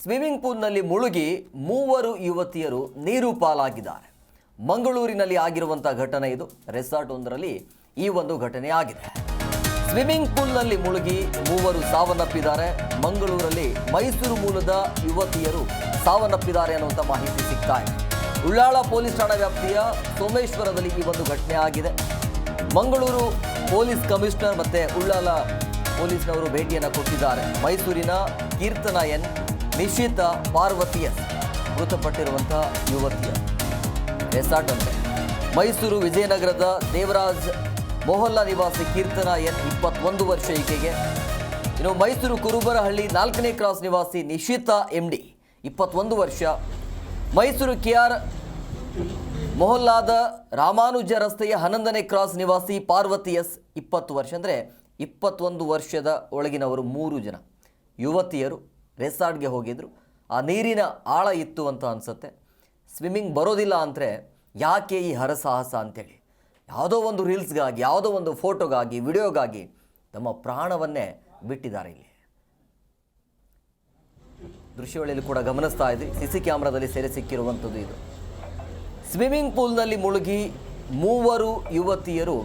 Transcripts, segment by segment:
Swimming ಪೂಲ್ನಲ್ಲಿ ಮುಳುಗಿ ಮೂವರು ಯುವತಿಯರು ನೀರು ಪಾಲಾಗಿದ್ದಾರೆ. ಮಂಗಳೂರಿನಲ್ಲಿ ಆಗಿರುವಂತಹ ಘಟನೆ ಇದು. ರೆಸಾರ್ಟ್ ಒಂದರಲ್ಲಿ ಈ ಒಂದು ಘಟನೆ ಆಗಿದೆ. ಸ್ವಿಮ್ಮಿಂಗ್ ಪೂಲ್ನಲ್ಲಿ ಮುಳುಗಿ ಮೂವರು ಸಾವನ್ನಪ್ಪಿದ್ದಾರೆ. ಮಂಗಳೂರಲ್ಲಿ ಮೈಸೂರು ಮೂಲದ ಯುವತಿಯರು ಸಾವನ್ನಪ್ಪಿದ್ದಾರೆ ಅನ್ನುವಂಥ ಮಾಹಿತಿ ಸಿಗ್ತಾ ಇದೆ. ಉಳ್ಳಾಳ ಪೊಲೀಸ್ ಠಾಣಾ ವ್ಯಾಪ್ತಿಯ ಸೋಮೇಶ್ವರದಲ್ಲಿ ಈ ಒಂದು ಘಟನೆ ಆಗಿದೆ. ಮಂಗಳೂರು ಪೊಲೀಸ್ ಕಮಿಷನರ್ ಮತ್ತು ಉಳ್ಳಾಲ ಪೊಲೀಸ್ನವರು ಭೇಟಿಯನ್ನು ಕೊಟ್ಟಿದ್ದಾರೆ. ಮೈಸೂರಿನ ಕೀರ್ತನ ಎನ್, ನಿಶಿತಾ, ಪಾರ್ವತಿ ಎಸ್ ಮೃತಪಟ್ಟಿರುವಂತಹ ಯುವತಿಯರು. ರೆಸಾರ್ಟ್ ಅಂತೆ ಮೈಸೂರು ವಿಜಯನಗರದ ದೇವರಾಜ್ ಮೊಹಲ್ಲಾ ನಿವಾಸಿ ಕೀರ್ತನ ಎನ್ 21 ವರ್ಷ ಈಕೆಗೆ. ಇನ್ನು ಮೈಸೂರು ಕುರುಬರಹಳ್ಳಿ 4ನೇ ಕ್ರಾಸ್ ನಿವಾಸಿ ನಿಶಿತಾ MD 21 ವರ್ಷ. ಮೈಸೂರು KR ಮೊಹಲ್ಲಾದ ರಾಮಾನುಜ ರಸ್ತೆಯ 11ನೇ ಕ್ರಾಸ್ ನಿವಾಸಿ ಪಾರ್ವತಿ ಎಸ್ 20 ವರ್ಷ. ಅಂದರೆ 21 ವರ್ಷದ ಒಳಗಿನವರು 3 ಜನ ಯುವತಿಯರು ರೆಸಾರ್ಟ್ಗೆ ಹೋಗಿದ್ರು. ಆ ನೀರಿನ ಆಳ ಇತ್ತು ಅಂತ ಅನಿಸುತ್ತೆ. ಸ್ವಿಮ್ಮಿಂಗ್ ಬರೋದಿಲ್ಲ ಅಂದರೆ ಯಾಕೆ ಈ ಹರಸಾಹಸ ಅಂಥೇಳಿ ಯಾವುದೋ ಒಂದು ರೀಲ್ಸ್ಗಾಗಿ, ಯಾವುದೋ ಒಂದು ಫೋಟೋಗಾಗಿ, ವಿಡಿಯೋಗಾಗಿ ತಮ್ಮ ಪ್ರಾಣವನ್ನೇ ಬಿಟ್ಟಿದ್ದಾರೆ. ಇಲ್ಲಿ ದೃಶ್ಯಾವಳಿಯಲ್ಲಿ ಕೂಡ ಗಮನಿಸ್ತಾ ಇದ್ವಿ, CC ಕ್ಯಾಮ್ರಾದಲ್ಲಿ ಸೆರೆ ಸಿಕ್ಕಿರುವಂಥದ್ದು ಇದು. ಸ್ವಿಮ್ಮಿಂಗ್ ಪೂಲ್ನಲ್ಲಿ ಮುಳುಗಿ ಮೂವರು ಯುವತಿಯರು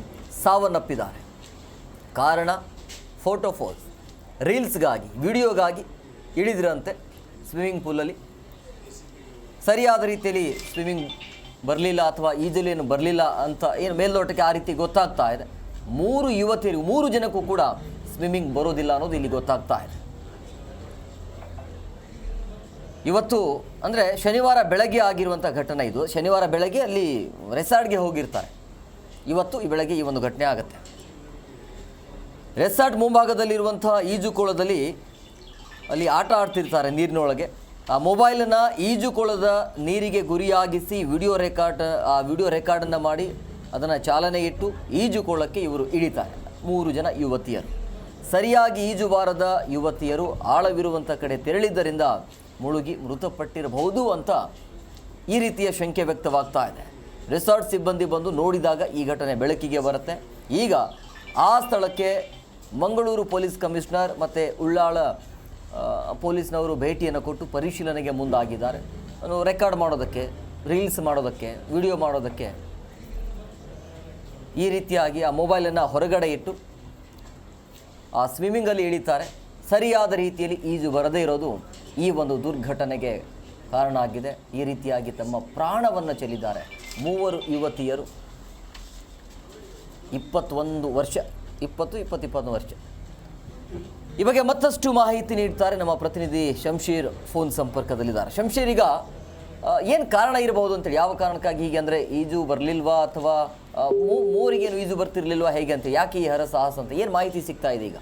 ಸಾವನ್ನಪ್ಪಿದ್ದಾರೆ. ಕಾರಣ ಫೋಟೋಸ್, ರೀಲ್ಸ್ಗಾಗಿ, ವಿಡಿಯೋಗಾಗಿ ಇಳಿದ್ರಂತೆ ಸ್ವಿಮ್ಮಿಂಗ್ ಪೂಲಲ್ಲಿ. ಸರಿಯಾದ ರೀತಿಯಲ್ಲಿ ಸ್ವಿಮ್ಮಿಂಗ್ ಬರಲಿಲ್ಲ ಅಥವಾ ಈಜಲೇನು ಬರಲಿಲ್ಲ ಅಂತ ಏನು ಮೇಲ್ನೋಟಕ್ಕೆ ಆ ರೀತಿ ಗೊತ್ತಾಗ್ತಾ ಇದೆ. 3 ಯುವತಿಯರು, 3 ಜನಕ್ಕೂ ಕೂಡ ಸ್ವಿಮ್ಮಿಂಗ್ ಬರೋದಿಲ್ಲ ಅನ್ನೋದು ಇಲ್ಲಿ ಗೊತ್ತಾಗ್ತಾ ಇದೆ. ಇವತ್ತು ಅಂದರೆ ಶನಿವಾರ ಬೆಳಗ್ಗೆ ಆಗಿರುವಂಥ ಘಟನೆ ಇದು. ಶನಿವಾರ ಬೆಳಗ್ಗೆ ಅಲ್ಲಿ ರೆಸಾರ್ಟ್ಗೆ ಹೋಗಿರ್ತಾರೆ. ಇವತ್ತು ಈ ಬೆಳಗ್ಗೆ ಈ ಒಂದು ಘಟನೆ ಆಗುತ್ತೆ. ರೆಸಾರ್ಟ್ ಮುಂಭಾಗದಲ್ಲಿರುವಂಥ ಈಜುಕೊಳದಲ್ಲಿ ಅಲ್ಲಿ ಆಟ ಆಡ್ತಿರ್ತಾರೆ ನೀರಿನೊಳಗೆ. ಆ ಮೊಬೈಲನ್ನು ಈಜುಕೊಳದ ನೀರಿಗೆ ಗುರಿಯಾಗಿಸಿ ವಿಡಿಯೋ ರೆಕಾರ್ಡನ್ನು ಮಾಡಿ ಅದನ್ನು ಚಾಲನೆ ಇಟ್ಟು ಈಜುಕೊಳಕ್ಕೆ ಇವರು ಇಳಿತಾರೆ. 3 ಜನ ಯುವತಿಯರು. ಸರಿಯಾಗಿ ಈಜು ಬಾರದ ಯುವತಿಯರು ಆಳವಿರುವಂಥ ಕಡೆ ತೆರಳಿದ್ದರಿಂದ ಮುಳುಗಿ ಮೃತಪಟ್ಟಿರಬಹುದು ಅಂತ ಈ ರೀತಿಯ ಶಂಕೆ ವ್ಯಕ್ತವಾಗ್ತಾ ಇದೆ. ರೆಸಾರ್ಟ್ ಸಿಬ್ಬಂದಿ ಬಂದು ನೋಡಿದಾಗ ಈ ಘಟನೆ ಬೆಳಕಿಗೆ ಬರುತ್ತೆ. ಈಗ ಆ ಸ್ಥಳಕ್ಕೆ ಮಂಗಳೂರು ಪೊಲೀಸ್ ಕಮಿಷನರ್ ಮತ್ತು ಉಳ್ಳಾಳ ಪೊಲೀಸ್ನವರು ಭೇಟಿಯನ್ನು ಕೊಟ್ಟು ಪರಿಶೀಲನೆಗೆ ಮುಂದಾಗಿದ್ದಾರೆ. ರೆಕಾರ್ಡ್ ಮಾಡೋದಕ್ಕೆ, ರೀಲ್ಸ್ ಮಾಡೋದಕ್ಕೆ, ವಿಡಿಯೋ ಮಾಡೋದಕ್ಕೆ ಈ ರೀತಿಯಾಗಿ ಆ ಮೊಬೈಲನ್ನು ಹೊರಗಡೆ ಇಟ್ಟು ಆ ಸ್ವಿಮ್ಮಿಂಗಲ್ಲಿ ಇಳಿತಾರೆ. ಸರಿಯಾದ ರೀತಿಯಲ್ಲಿ ಈಜು ಬರದೇ ಇರೋದು ಈ ಒಂದು ದುರ್ಘಟನೆಗೆ ಕಾರಣ ಆಗಿದೆ. ಈ ರೀತಿಯಾಗಿ ತಮ್ಮ ಪ್ರಾಣವನ್ನು ಚೆಲ್ಲಿದ್ದಾರೆ 3 ಯುವತಿಯರು. 21 ವರ್ಷ, 21 ವರ್ಷ. ಈ ಬಗ್ಗೆ ಮತ್ತಷ್ಟು ಮಾಹಿತಿ ನೀಡ್ತಾರೆ ನಮ್ಮ ಪ್ರತಿನಿಧಿ ಶಂಶೀರ್ ಫೋನ್ ಸಂಪರ್ಕದಲ್ಲಿದ್ದಾರೆ. ಶಂಶೀರ್, ಈಗ ಏನು ಕಾರಣ ಇರಬಹುದು ಅಂತೇಳಿ, ಯಾವ ಕಾರಣಕ್ಕಾಗಿ ಹೀಗೆ, ಅಂದರೆ ಈಜು ಬರಲಿಲ್ವಾ ಅಥವಾ ಮೂರಿಗೇನು ಈಜು ಬರ್ತಿರ್ಲಿಲ್ವಾ, ಹೇಗೆ ಅಂತ, ಯಾಕೆ ಈ ಹರಸಾಹಸ ಅಂತ ಏನು ಮಾಹಿತಿ ಸಿಗ್ತಾ ಇದೆ? ಈಗ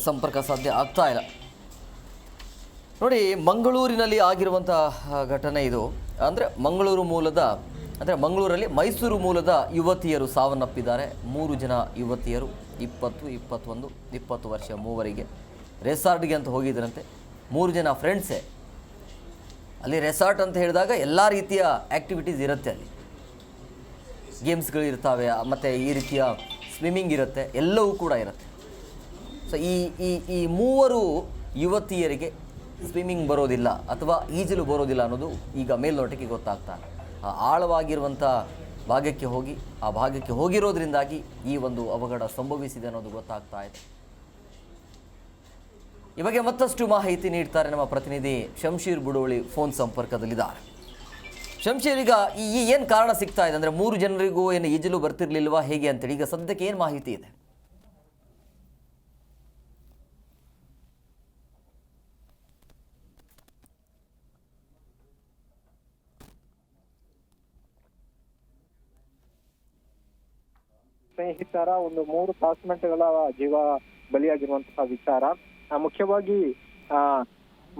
ಸಂಪರ್ಕ ಸಾಧ್ಯ ಆಗ್ತಾ ಇಲ್ಲ. ನೋಡಿ, ಮಂಗಳೂರಿನಲ್ಲಿ ಆಗಿರುವಂತಹ ಘಟನೆ ಇದು. ಅಂದರೆ ಮಂಗಳೂರಲ್ಲಿ ಮೈಸೂರು ಮೂಲದ ಯುವತಿಯರು ಸಾವನ್ನಪ್ಪಿದ್ದಾರೆ. 3 ಜನ ಯುವತಿಯರು, 20, 21, 20 ವರ್ಷ ಮೂವರಿಗೆ. ರೆಸಾರ್ಟ್ಗೆ ಅಂತ ಹೋಗಿದ್ರಂತೆ. 3 ಜನ ಫ್ರೆಂಡ್ಸೇ. ಅಲ್ಲಿ ರೆಸಾರ್ಟ್ ಅಂತ ಹೇಳಿದಾಗ ಎಲ್ಲ ರೀತಿಯ ಆ್ಯಕ್ಟಿವಿಟೀಸ್ ಇರುತ್ತೆ. ಅಲ್ಲಿ ಗೇಮ್ಸ್ಗಳು ಇರ್ತವೆ, ಮತ್ತು ಈ ರೀತಿಯ ಸ್ವಿಮ್ಮಿಂಗ್ ಇರುತ್ತೆ, ಎಲ್ಲವೂ ಕೂಡ ಇರುತ್ತೆ. ಸೊ ಈ 3 ಯುವತಿಯರಿಗೆ ಸ್ವಿಮ್ಮಿಂಗ್ ಬರೋದಿಲ್ಲ ಅಥವಾ ಈಜಲು ಬರೋದಿಲ್ಲ ಅನ್ನೋದು ಈಗ ಮೇಲ್ನೋಟಕ್ಕೆ ಗೊತ್ತಾಗ್ತಾ ಇದೆ. ಆಳವಾಗಿರುವಂಥ ಭಾಗಕ್ಕೆ ಹೋಗಿರೋದ್ರಿಂದಾಗಿ ಈ ಒಂದು ಅವಘಡ ಸಂಭವಿಸಿದೆ ಅನ್ನೋದು ಗೊತ್ತಾಗ್ತಾ ಇದೆ. ಈ ಬಗ್ಗೆ ಮತ್ತಷ್ಟು ಮಾಹಿತಿ ನೀಡ್ತಾರೆ ನಮ್ಮ ಪ್ರತಿನಿಧಿ ಶಂಶೀರ್ ಬುಡೋಳಿ ಫೋನ್ ಸಂಪರ್ಕದಲ್ಲಿದ್ದಾರೆ. ಶಂಶೀರ್, ಈಗ ಏನು ಕಾರಣ ಸಿಗ್ತಾ ಇದೆ? ಅಂದರೆ 3 ಜನರಿಗೂ ಏನು ಈಜಲು ಬರ್ತಿರ್ಲಿಲ್ವಾ, ಹೇಗೆ ಅಂತೇಳಿ ಈಗ ಸದ್ಯಕ್ಕೆ ಏನು ಮಾಹಿತಿ ಇದೆ? ಸ್ನೇಹಿತರ ಒಂದು 3 ಕ್ಲಾಸ್ಮೇಟ್ಗಳ ಜೀವ ಬಲಿಯಾಗಿರುವಂತಹ ವಿಚಾರ. ಮುಖ್ಯವಾಗಿ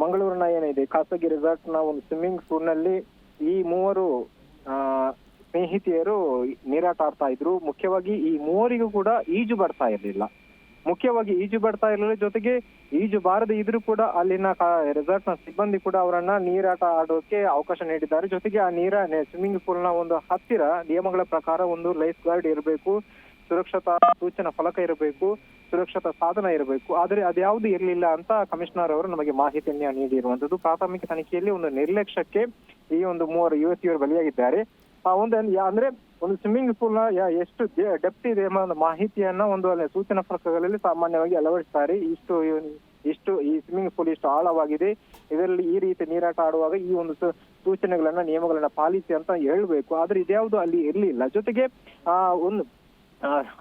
ಮಂಗಳೂರಿನ ಏನಿದೆ ಖಾಸಗಿ ರೆಸಾರ್ಟ್ ನ ಒಂದು ಸ್ವಿಮ್ಮಿಂಗ್ ಪೂಲ್ ನಲ್ಲಿ ಈ 3 ಸ್ನೇಹಿತೆಯರು ನೀರಾಟ ಆಡ್ತಾ ಇದ್ರು. ಮುಖ್ಯವಾಗಿ ಈ 3 ಕೂಡ ಈಜು ಬರ್ತಾ ಇರ್ಲಿಲ್ಲ. ಜೊತೆಗೆ ಈಜು ಬಾರದೆ ಇದ್ರೂ ಕೂಡ ಅಲ್ಲಿನ ರೆಸಾರ್ಟ್ ನ ಸಿಬ್ಬಂದಿ ಕೂಡ ಅವರನ್ನ ನೀರಾಟ ಆಡೋಕೆ ಅವಕಾಶ ನೀಡಿದ್ದಾರೆ. ಜೊತೆಗೆ ಆ ಸ್ವಿಮ್ಮಿಂಗ್ ಪೂಲ್ ನ ಒಂದು ಹತ್ತಿರ ನಿಯಮಗಳ ಪ್ರಕಾರ ಒಂದು ಲೈಫ್ ಗಾರ್ಡ್ ಇರಬೇಕು, ಸುರಕ್ಷತಾ ಸೂಚನಾ ಫಲಕ ಇರಬೇಕು, ಸುರಕ್ಷತಾ ಸಾಧನ ಇರಬೇಕು. ಆದ್ರೆ ಅದ್ಯಾವುದು ಇರಲಿಲ್ಲ ಅಂತ ಕಮಿಷನರ್ ಅವರು ನಮಗೆ ಮಾಹಿತಿಯನ್ನ ನೀಡಿರುವಂತದ್ದು. ಪ್ರಾಥಮಿಕ ತನಿಖೆಯಲ್ಲಿ ಒಂದು ನಿರ್ಲಕ್ಷ್ಯಕ್ಕೆ ಈ ಒಂದು 3 ಯುವತಿಯರು ಬಲಿಯಾಗಿದ್ದಾರೆ. ಅಂದ್ರೆ ಒಂದು ಸ್ವಿಮ್ಮಿಂಗ್ ಪೂಲ್ ನ ಎಷ್ಟು ಡೆಪ್ತ್ ಇದೆ ಎಂಬ ಒಂದು ಮಾಹಿತಿಯನ್ನ ಒಂದು ಸೂಚನಾ ಫಲಕಗಳಲ್ಲಿ ಸಾಮಾನ್ಯವಾಗಿ ಅಳವಡಿಸ್ತಾರೆ. ಇಷ್ಟು ಈ ಸ್ವಿಮ್ಮಿಂಗ್ ಪೂಲ್ ಇಷ್ಟು ಆಳವಾಗಿದೆ, ಇದರಲ್ಲಿ ಈ ರೀತಿ ನೀರಾಟ ಆಡುವಾಗ ಈ ಒಂದು ಸೂಚನೆಗಳನ್ನ ನಿಯಮಗಳನ್ನ ಪಾಲಿಸಿ ಅಂತ ಹೇಳ್ಬೇಕು. ಆದ್ರೆ ಇದ್ಯಾವುದು ಅಲ್ಲಿ ಇರ್ಲಿಲ್ಲ. ಜೊತೆಗೆ ಒಂದು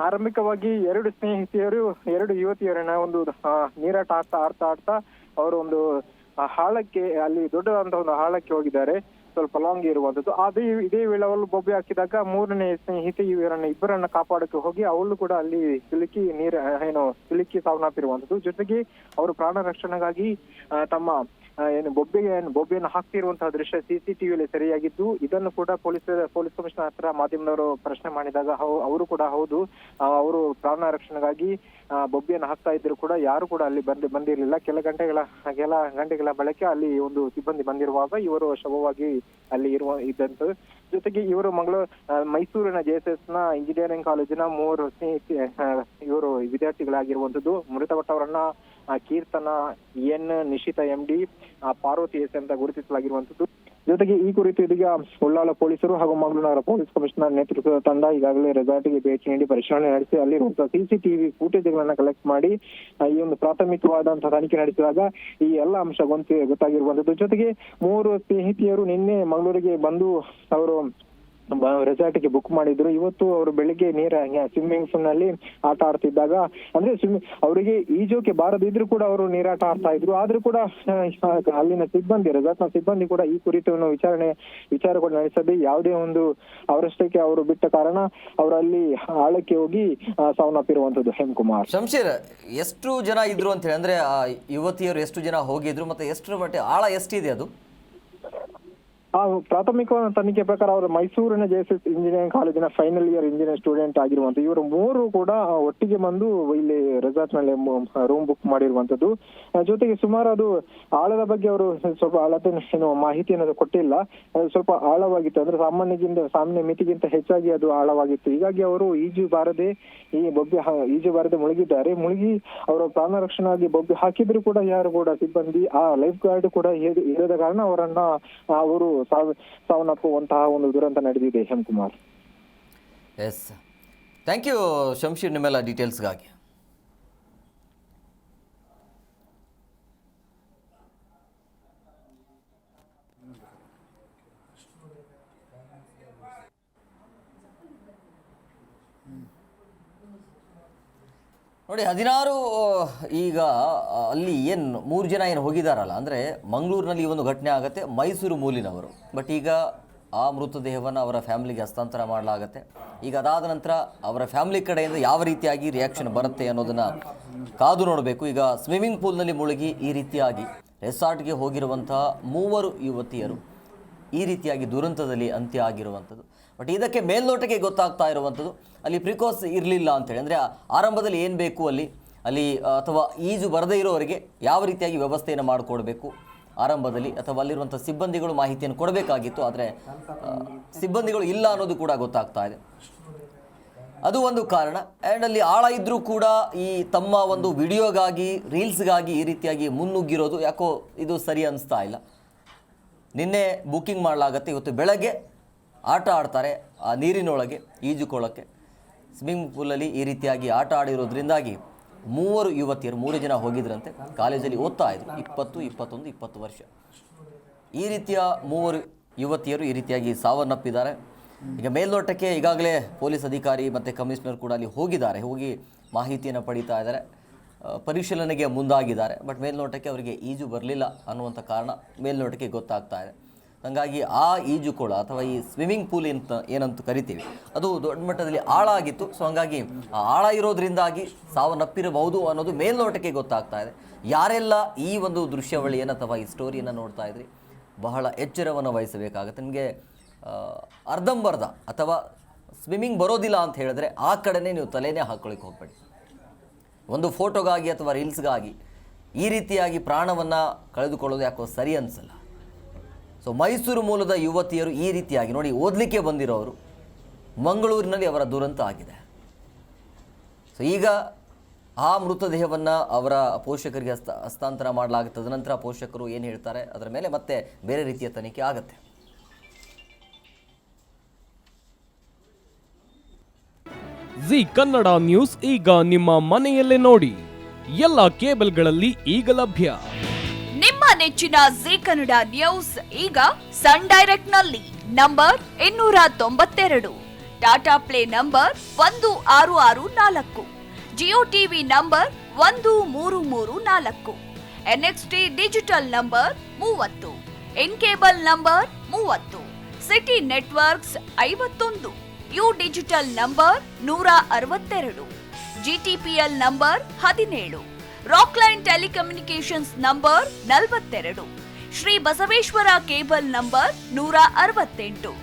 ಆರಂಭಿಕವಾಗಿ 2 ಸ್ನೇಹಿತೆಯರು 2 ಯುವತಿಯರನ್ನ ಒಂದು ನೀರಾಟ ಆಡ್ತಾ ಅವರು ಒಂದು ಹಾಳಕ್ಕೆ, ಅಲ್ಲಿ ದೊಡ್ಡದಾದಂತಹ ಒಂದು ಹಾಳಕ್ಕೆ ಹೋಗಿದ್ದಾರೆ, ಸ್ವಲ್ಪ ಲಾಂಗ್ ಇರುವಂತದ್ದು. ಇದೇ ವೇಳೆ ಅವಳು ಬೊಬ್ಬೆ ಹಾಕಿದಾಗ 3ನೇ ಸ್ನೇಹಿತೆ ಇಬ್ಬರನ್ನ ಕಾಪಾಡಕ್ಕೆ ಹೋಗಿ ಅವಳು ಕೂಡ ಅಲ್ಲಿ ಸಿಲುಕಿ ಸಾವನ್ನಪ್ಪಿರುವಂತದ್ದು. ಜೊತೆಗೆ ಅವರು ಪ್ರಾಣ ರಕ್ಷಣೆಗಾಗಿ ತಮ್ಮ ಬೊಬ್ಬೆಯನ್ನು ಹಾಕ್ತಿರುವಂತಹ ದೃಶ್ಯ CCTVಯಲ್ಲಿ ಸೆರೆಯಾಗಿದ್ದು, ಇದನ್ನು ಕೂಡ ಪೊಲೀಸ್ ಕಮಿಷನರ್ ಹತ್ರ ಮಾಧ್ಯಮದವರು ಪ್ರಶ್ನೆ ಮಾಡಿದಾಗ ಅವರು ಕೂಡ ಹೌದು, ಅವರು ಪ್ರಾಣ ರಕ್ಷಣೆಗಾಗಿ ಬೊಬ್ಬೆಯನ್ನು ಹಾಕ್ತಾ ಇದ್ರು ಕೂಡ ಯಾರು ಕೂಡ ಅಲ್ಲಿ ಬಂದಿರಲಿಲ್ಲ. ಕೆಲ ಗಂಟೆಗಳ ಬಳಿಕ ಅಲ್ಲಿ ಒಂದು ಸಿಬ್ಬಂದಿ ಬಂದಿರುವಾಗ ಇವರು ಶವವಾಗಿ ಅಲ್ಲಿ ಇದ್ದಂಥದ್ದು. ಜೊತೆಗೆ ಇವರು ಮೈಸೂರಿನ JSS ನ ಇಂಜಿನಿಯರಿಂಗ್ ಕಾಲೇಜಿನ 3 ಇವರು ವಿದ್ಯಾರ್ಥಿಗಳಾಗಿರುವಂತದ್ದು. ಮೃತಪಟ್ಟವರನ್ನ ಕೀರ್ತನ EN, Nishita MD, Parvati S ಅಂತ ಗುರುತಿಸಲಾಗಿರುವಂತದ್ದು. ಜೊತೆಗೆ ಈ ಕುರಿತು ಇದೀಗ ಉಳ್ಳಾಲ ಪೊಲೀಸರು ಹಾಗೂ ಮಂಗಳೂರು ನಗರ ಪೊಲೀಸ್ ಕಮಿಷನರ್ ನೇತೃತ್ವದ ತಂಡ ಈಗಾಗಲೇ ರೆಸಾರ್ಟ್ಗೆ ಭೇಟಿ ನೀಡಿ ಪರಿಶೀಲನೆ ನಡೆಸಿ ಅಲ್ಲಿರುವಂತಹ CCTV ಫೂಟೇಜ್ಗಳನ್ನ ಕಲೆಕ್ಟ್ ಮಾಡಿ ಈ ಒಂದು ಪ್ರಾಥಮಿಕವಾದಂತಹ ತನಿಖೆ ನಡೆಸಿದಾಗ ಈ ಎಲ್ಲ ಅಂಶ ಗೊತ್ತಾಗಿರುವಂತದ್ದು. ಜೊತೆಗೆ 3 ಸ್ನೇಹಿತೆಯರು ನಿನ್ನೆ ಮಂಗಳೂರಿಗೆ ಬಂದು ಅವರು ರೆಸಾರ್ಟ್ಗೆ ಬುಕ್ ಮಾಡಿದ್ರು. ಇವತ್ತು ಅವರು ಬೆಳಿಗ್ಗೆ ಸ್ವಿಮ್ಮಿಂಗ್ ಪೂಲ್ ನಲ್ಲಿ ಆಟ ಆಡ್ತಿದ್ದಾಗ, ಅಂದ್ರೆ ಅವರಿಗೆ ಈಜೋಕೆ ಬಾರದಿದ್ರು ಕೂಡ ಅವರು ನೀರಾಟ ಆಡ್ತಾ ಇದ್ರು. ಆದ್ರೂ ಕೂಡ ಅಲ್ಲಿನ ರೆಸಾರ್ಟ್ ನ ಸಿಬ್ಬಂದಿ ಕೂಡ ಈ ಕುರಿತು ವಿಚಾರ ಕೂಡ ನಡೆಸದೆ ಯಾವುದೇ ಒಂದು ಅವರಷ್ಟಕ್ಕೆ ಅವರು ಬಿಟ್ಟ ಕಾರಣ ಅವರಲ್ಲಿ ಆಳಕ್ಕೆ ಹೋಗಿ ಸಾವನ್ನಪ್ಪಿರುವಂತದ್ದು. ಹೇಮಕುಮಾರ್, ಶಂಶೀರ್, ಎಷ್ಟು ಜನ ಇದ್ರು ಅಂತ ಹೇಳಿ, ಅಂದ್ರೆ ಯುವತಿಯರು ಎಷ್ಟು ಜನ ಹೋಗಿದ್ರು ಮತ್ತೆ ಎಷ್ಟರ ಮಟ್ಟಿಗೆ ಆಳ ಎಷ್ಟಿದೆ ಅದು? ಪ್ರಾಥಮಿಕ ತನಿಖೆ ಪ್ರಕಾರ ಅವರು ಮೈಸೂರಿನ JSS ಇಂಜಿನಿಯರಿಂಗ್ ಕಾಲೇಜಿನ ಫೈನಲ್ ಇಯರ್ ಇಂಜಿನಿಯರ್ ಸ್ಟೂಡೆಂಟ್ ಆಗಿರುವಂತ ಇವರು 3 ಕೂಡ ಒಟ್ಟಿಗೆ ಬಂದು ಇಲ್ಲಿ ರೆಸಾರ್ಟ್ ನಲ್ಲಿ ರೂಮ್ ಬುಕ್ ಮಾಡಿರುವಂತದ್ದು. ಜೊತೆಗೆ ಸುಮಾರು ಅದು ಆಳದ ಬಗ್ಗೆ ಅವರು ಸ್ವಲ್ಪ ಮಾಹಿತಿಯನ್ನು ಕೊಟ್ಟಿಲ್ಲ. ಸ್ವಲ್ಪ ಆಳವಾಗಿತ್ತು, ಅಂದ್ರೆ ಸಾಮಾನ್ಯ ಮಿತಿಗಿಂತ ಹೆಚ್ಚಾಗಿ ಅದು ಆಳವಾಗಿತ್ತು. ಹೀಗಾಗಿ ಅವರು ಈಜು ಬಾರದೆ ಮುಳುಗಿದ್ದಾರೆ. ಮುಳುಗಿ ಅವರು ಪ್ರಾಣ ರಕ್ಷಣೆಯಾಗಿ ಬೊಬ್ಬೆ ಹಾಕಿದ್ರು ಕೂಡ ಯಾರು ಕೂಡ ಸಿಬ್ಬಂದಿ ಲೈಫ್ ಗಾರ್ಡ್ ಕೂಡ ಇರದ ಕಾರಣ ಅವರು ಸಾವನ್ನಪ್ಪುವಂತಹ ಒಂದು ದುರಂತ ನಡೆದಿದೆ. Hemakumar, S, thank you Shamsheer ನಿಮ್ಮೆಲ್ಲ ಡೀಟೇಲ್ಸ್ಗಾಗಿ. ನೋಡಿ, 16 ಈಗ ಅಲ್ಲಿ 3 ಜನ ಹೋಗಿದಾರಲ್ಲ, ಅಂದರೆ ಮಂಗಳೂರಿನಲ್ಲಿ ಈ ಒಂದು ಘಟನೆ ಆಗುತ್ತೆ, ಮೈಸೂರು ಮೂಲಿನವರು. ಬಟ್ ಈಗ ಆ ಮೃತದೇಹವನ್ನು ಅವರ ಫ್ಯಾಮಿಲಿಗೆ ಹಸ್ತಾಂತರ ಮಾಡಲಾಗತ್ತೆ. ಈಗ ಅದಾದ ನಂತರ ಅವರ ಫ್ಯಾಮಿಲಿ ಕಡೆಯಿಂದ ಯಾವ ರೀತಿಯಾಗಿ ರಿಯಾಕ್ಷನ್ ಬರುತ್ತೆ ಅನ್ನೋದನ್ನು ಕಾದು ನೋಡಬೇಕು. ಈಗ ಸ್ವಿಮ್ಮಿಂಗ್ ಪೂಲ್ನಲ್ಲಿ ಮುಳುಗಿ ಈ ರೀತಿಯಾಗಿ ರೆಸಾರ್ಟ್ಗೆ ಹೋಗಿರುವಂತಹ 3 ಯುವತಿಯರು ಈ ರೀತಿಯಾಗಿ ದುರಂತದಲ್ಲಿ ಅಂತ್ಯ ಆಗಿರುವಂಥದ್ದು. ಬಟ್ ಇದಕ್ಕೆ ಮೇಲ್ನೋಟಕ್ಕೆ ಗೊತ್ತಾಗ್ತಾ ಇರುವಂಥದ್ದು ಅಲ್ಲಿ ಪ್ರಿಕಾಸ್ ಇರಲಿಲ್ಲ ಅಂತೇಳಿ. ಅಂದರೆ ಆರಂಭದಲ್ಲಿ ಏನು ಬೇಕು ಅಲ್ಲಿ ಅಥವಾ ಈಜು ಬರದೇ ಇರೋರಿಗೆ ಯಾವ ರೀತಿಯಾಗಿ ವ್ಯವಸ್ಥೆಯನ್ನು ಮಾಡಿಕೊಡ್ಬೇಕು ಆರಂಭದಲ್ಲಿ, ಅಥವಾ ಅಲ್ಲಿರುವಂಥ ಸಿಬ್ಬಂದಿಗಳು ಮಾಹಿತಿಯನ್ನು ಕೊಡಬೇಕಾಗಿತ್ತು. ಆದರೆ ಸಿಬ್ಬಂದಿಗಳು ಇಲ್ಲ ಅನ್ನೋದು ಕೂಡ ಗೊತ್ತಾಗ್ತಾ ಇದೆ. ಅದು ಒಂದು ಕಾರಣ. ಆ್ಯಂಡ್ ಅಲ್ಲಿ ಆಳ ಇದ್ದರೂ ಕೂಡ ಈ ತಮ್ಮ ಒಂದು ವಿಡಿಯೋಗಾಗಿ, ರೀಲ್ಸ್ಗಾಗಿ ಈ ರೀತಿಯಾಗಿ ಮುನ್ನುಗ್ಗಿರೋದು ಯಾಕೋ ಇದು ಸರಿ ಅನಿಸ್ತಾ ಇಲ್ಲ. ನಿನ್ನೆ ಬುಕ್ಕಿಂಗ್ ಮಾಡಲಾಗತ್ತೆ, ಇವತ್ತು ಬೆಳಗ್ಗೆ ಆಟ ಆಡ್ತಾರೆ ಆ ನೀರಿನೊಳಗೆ ಈಜುಕೊಳ್ಳೋಕ್ಕೆ. ಸ್ವಿಮ್ಮಿಂಗ್ ಪೂಲಲ್ಲಿ ಈ ರೀತಿಯಾಗಿ ಆಟ ಆಡಿರೋದ್ರಿಂದಾಗಿ 3 ಯುವತಿಯರು 3 ಜನ ಹೋಗಿದ್ರಂತೆ, ಕಾಲೇಜಲ್ಲಿ ಓದ್ತಾ ಇದ್ರು, 20, 21, 20 ವರ್ಷ. ಈ ರೀತಿಯ 3 ಯುವತಿಯರು ಈ ರೀತಿಯಾಗಿ ಸಾವನ್ನಪ್ಪಿದ್ದಾರೆ. ಈಗ ಮೇಲ್ನೋಟಕ್ಕೆ ಈಗಾಗಲೇ ಪೊಲೀಸ್ ಅಧಿಕಾರಿ ಮತ್ತು ಕಮಿಷನರ್ ಕೂಡ ಅಲ್ಲಿ ಹೋಗಿ ಮಾಹಿತಿಯನ್ನು ಪಡೀತಾ ಇದ್ದಾರೆ, ಪರಿಶೀಲನೆಗೆ ಮುಂದಾಗಿದ್ದಾರೆ. ಬಟ್ ಮೇಲ್ನೋಟಕ್ಕೆ ಅವರಿಗೆ ಈಜು ಬರಲಿಲ್ಲ ಅನ್ನುವಂಥ ಕಾರಣ ಮೇಲ್ನೋಟಕ್ಕೆ ಗೊತ್ತಾಗ್ತಾ ಇದೆ. ಹಾಗಾಗಿ ಆ ಈಜುಕೊಳ ಅಥವಾ ಈ ಸ್ವಿಮ್ಮಿಂಗ್ ಪೂಲ್ ಏನಂತ ಕರಿತೀವಿ ಅದು ದೊಡ್ಡ ಮಟ್ಟದಲ್ಲಿ ಆಳ ಆಗಿತ್ತು. ಸೊ ಹಾಗಾಗಿ ಆ ಆಳ ಇರೋದ್ರಿಂದಾಗಿ ಸಾವನ್ನಪ್ಪಿರಬಹುದು ಅನ್ನೋದು ಮೇಲ್ನೋಟಕ್ಕೆ ಗೊತ್ತಾಗ್ತಾ ಇದೆ. ಯಾರೆಲ್ಲ ಈ ಒಂದು ದೃಶ್ಯಾವಳಿಯನ್ನು ಅಥವಾ ಈ ಸ್ಟೋರಿಯನ್ನು ನೋಡ್ತಾ ಇದ್ರಿ, ಬಹಳ ಎಚ್ಚರವನ್ನು ವಹಿಸಬೇಕಾಗತ್ತೆ. ನಿಮಗೆ ಅರ್ಧಂಬರ್ಧ ಅಥವಾ ಸ್ವಿಮ್ಮಿಂಗ್ ಬರೋದಿಲ್ಲ ಅಂತ ಹೇಳಿದ್ರೆ ಆ ಕಡೆನೇ ನೀವು ತಲೆನೇ ಹಾಕ್ಕೊಳ್ಳಿಕ್ಕೆ ಹೋಗಬೇಡಿ. ಒಂದು ಫೋಟೋಗಾಗಿ ಅಥವಾ ರೀಲ್ಸ್ಗಾಗಿ ಈ ರೀತಿಯಾಗಿ ಪ್ರಾಣವನ್ನು ಕಳೆದುಕೊಳ್ಳೋದು ಯಾಕೋ ಸರಿ ಅನಿಸಲ್ಲ. ಸೊ ಮೈಸೂರು ಮೂಲದ ಯುವತಿಯರು ಈ ರೀತಿಯಾಗಿ ನೋಡಿ ಓದಲಿಕ್ಕೆ ಬಂದಿರೋರು, ಮಂಗಳೂರಿನಲ್ಲಿ ಅವರ ದುರಂತ ಆಗಿದೆ. ಸೊ ಈಗ ಆ ಮೃತದೇಹವನ್ನು ಅವರ ಪೋಷಕರಿಗೆ ಹಸ್ತಾಂತರ ಮಾಡಲಾಗುತ್ತೆ. ನಂತರ ಪೋಷಕರು ಏನು ಹೇಳ್ತಾರೆ ಅದರ ಮೇಲೆ ಮತ್ತೆ ಬೇರೆ ರೀತಿಯ ತನಿಖೆ ಆಗುತ್ತೆ. ಜಿ ಕನ್ನಡ ನ್ಯೂಸ್ ಈಗ ನಿಮ್ಮ ಮನೆಯಲ್ಲೇ ನೋಡಿ. ಎಲ್ಲ ಕೇಬಲ್ಗಳಲ್ಲಿ ಈಗ ಲಭ್ಯ. ನಿಮ್ಮ ನೆಚ್ಚಿನ ಜಿ ಕನ್ನಡ ನ್ಯೂಸ್ ಈಗ ಸನ್ ಡೈರೆಕ್ಟ್ ನಲ್ಲಿ number 292, Tata play number 1664, Jio TV number 1334, NXT digital number 30, in cable number 30, city networks 51, U digital number 162, GTPL number 17, Rockline telecommunications number 42, Shri Basaveshwara cable number 168,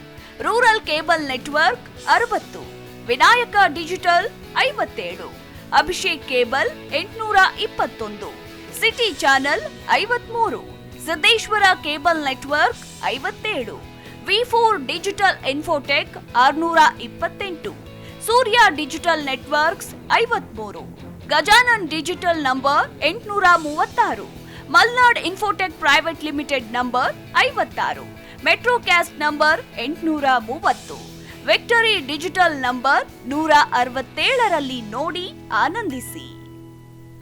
rural cable network 60, Vinayaka digital 57, Abhishek cable 821, city channel 53, Siddeshwara cable network 57, V4 digital Infotech 628, Surya digital networks 53, Gajanan digital number 836, Malnad Infotech private limited number 56, Metrocast number 830, Victory digital number 167ರಲ್ಲಿ ನೋಡಿ ಆನಂದಿಸಿ.